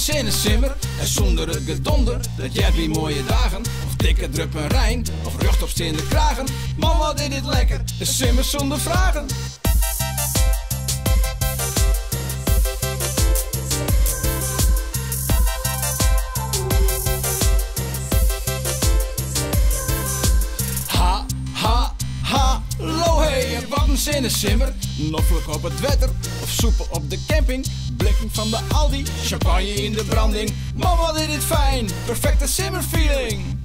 simmer. En zonder het gedonder, dat jij die mooie dagen. Of dikke druppen Rijn, of rechtopstaande kragen. Man, wat is dit lekker, een simmer zonder vragen. Hallo hey, wat een simmer. Noffelijk op het wetter, of soepen op de camping. Blikken van de Aldi, champagne in de branding. Man, wat is dit fijn, perfecte simmerfeeling.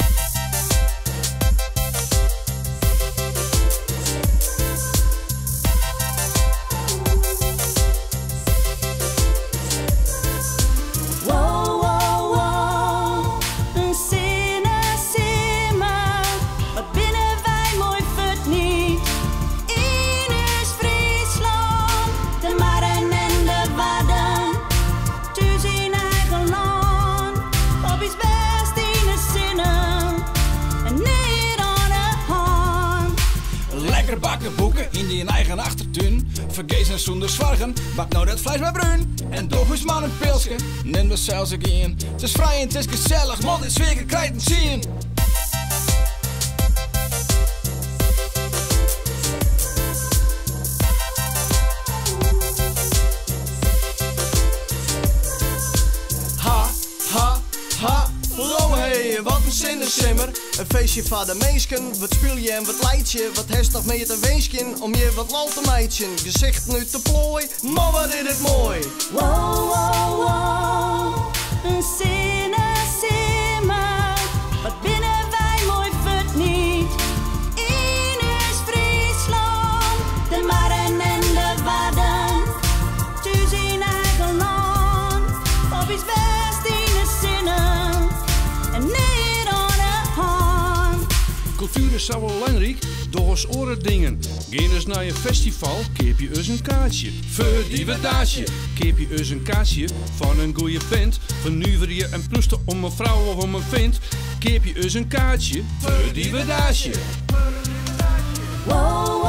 Lekker bakken boeken in die eigen achtertuin. Vergeet en zonder zwargen, bak nou dat vlees maar bruin. En toch is maar een pilsje, neem dat zelfs ook in. Het is vrij en het is gezellig, man, dit zweer krijgt een zien. Hallo hey, wat een simmer. Een feestje van de meesken, wat speel je en wat leid je? Wat heeft nog mee te weesken om je wat lol te meidje? Gezicht nu te plooi, man wat is het mooi. Wow, wow, wow, een simmer. Wat binnen wij mooi vet niet. In Oost-Friesland, de Maren en de Wadden. Thuis in eigen land, op iets best in de zinnen. En niet aan de hand. Cultuur is zo belangrijk, door ons oren dingen. Geen eens naar je festival, keep je eens een kaartje. Voor die weddaadje, keep je eens een kaartje van een goeie band. Van Nuverie en Ploester om een vrouw of om een vent. Keep je eens een kaartje voor die weddaadje. Wow,